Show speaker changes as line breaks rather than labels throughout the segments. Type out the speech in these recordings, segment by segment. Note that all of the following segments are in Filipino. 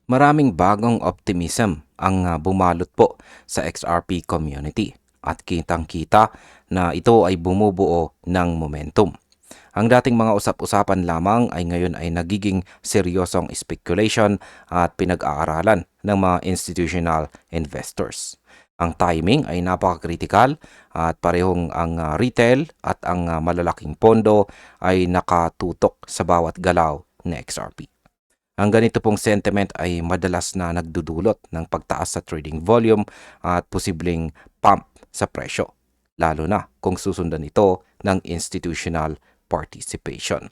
Maraming bagong optimism ang bumalot po sa XRP community at kitang-kita na ito ay bumubuo ng momentum. Ang dating mga usap-usapan lamang ay ngayon ay nagiging seryosong speculation at pinag-aaralan ng mga institutional investors. Ang timing ay napaka-critical at parehong ang retail at ang malalaking pondo ay nakatutok sa bawat galaw ng XRP. Ang ganito pong sentiment ay madalas na nagdudulot ng pagtaas sa trading volume at posibleng pump sa presyo, lalo na kung susundan ito ng institutional participation.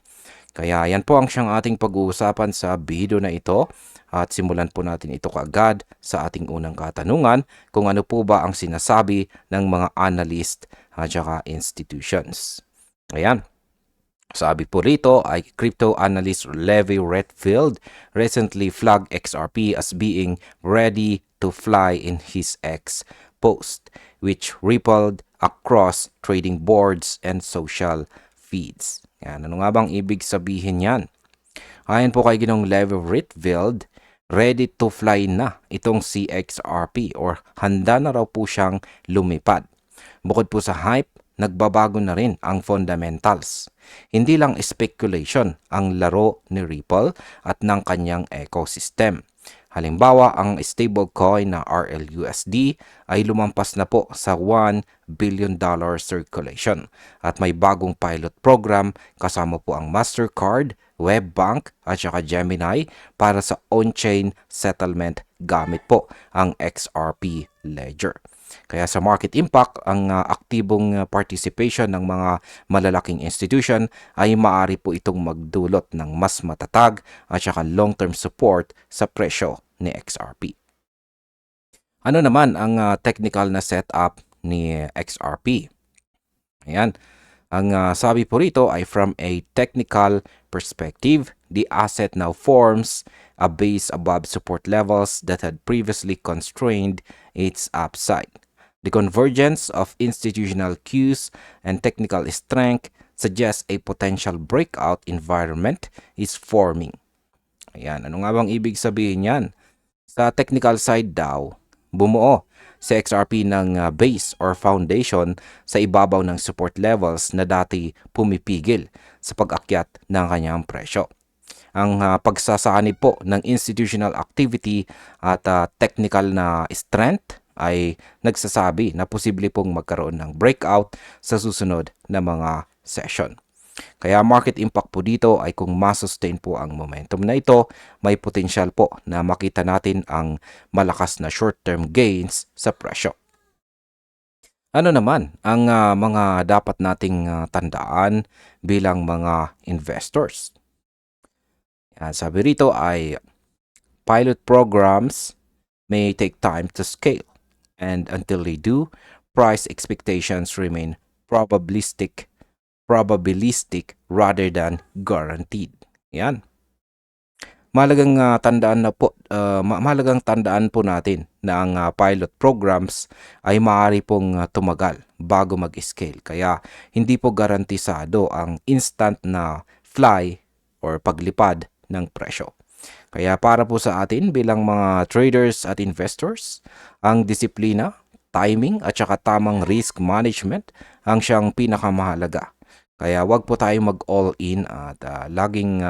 Kaya yan po ang siyang ating pag-uusapan sa video na ito at simulan po natin ito kaagad sa ating unang katanungan kung ano po ba ang sinasabi ng mga analyst at saka institutions. Ayan. Sabi po rito ay crypto analyst Levi Redfield recently flagged XRP as being ready to fly in his X post, which rippled across trading boards and social feeds. Yan, ano nga bang ibig sabihin yan? Ayon po kay Ginong Levi Redfield, ready to fly na itong si XRP or handa na raw po siyang lumipad. Bukod po sa hype, nagbabago na rin ang fundamentals. Hindi lang speculation ang laro ni Ripple at ng kanyang ecosystem. Halimbawa, ang stablecoin na RLUSD ay lumampas na po sa $1 billion circulation at may bagong pilot program kasama po ang Mastercard, Webbank at saka Gemini para sa on-chain settlement gamit po ang XRP Ledger. Kaya sa market impact, ang aktibong participation ng mga malalaking institution ay maaari po itong magdulot ng mas matatag at saka long-term support sa presyo ni XRP. Ano naman ang technical na setup ni XRP? Ayan. Ang sabi po rito ay from a technical perspective, the asset now forms a base above support levels that had previously constrained its upside. The convergence of institutional cues and technical strength suggests a potential breakout environment is forming. Ayan, ano nga bang ibig sabihin yan? Sa technical side daw, bumuo si XRP ng base or foundation sa ibabaw ng support levels na dati pumipigil sa pag-akyat ng kanyang presyo. Ang pagsasanib po ng institutional activity at technical na strength ay nagsasabi na posible pong magkaroon ng breakout sa susunod na mga session. Kaya market impact po dito ay kung masustain po ang momentum na ito, may potential po na makita natin ang malakas na short-term gains sa presyo. Ano naman ang mga dapat nating tandaan bilang mga investors? Sabi rito ay pilot programs may take time to scale. And until they do, price expectations remain probabilistic rather than guaranteed. Yan. Mahalagang tandaan po natin na ang pilot programs ay maaari pong tumagal bago mag-scale. Kaya hindi po garantisado ang instant na fly or paglipad ng presyo. Kaya para po sa atin bilang mga traders at investors, ang disiplina, timing at saka tamang risk management ang siyang pinakamahalaga. Kaya wag po tayo mag-all-in at laging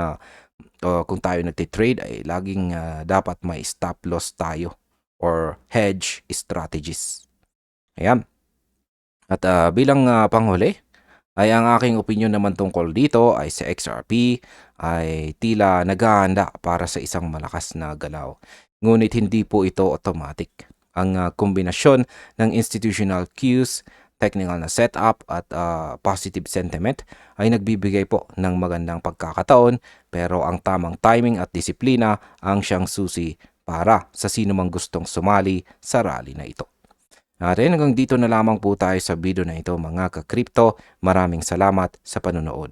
kung tayo nagtitrade ay laging dapat may stop loss tayo or hedge strategies. Ayan. At bilang panghuli, ay ang aking opinion naman tungkol dito ay sa XRP ay tila naghahanda para sa isang malakas na galaw. Ngunit hindi po ito automatic. Ang kombinasyon ng institutional cues, technical na setup at positive sentiment ay nagbibigay po ng magandang pagkakataon, pero ang tamang timing at disiplina ang siyang susi para sa sino mang gustong sumali sa rally na ito. At hanggang dito na lamang po tayo sa video na ito mga ka-crypto. Maraming salamat sa panonood.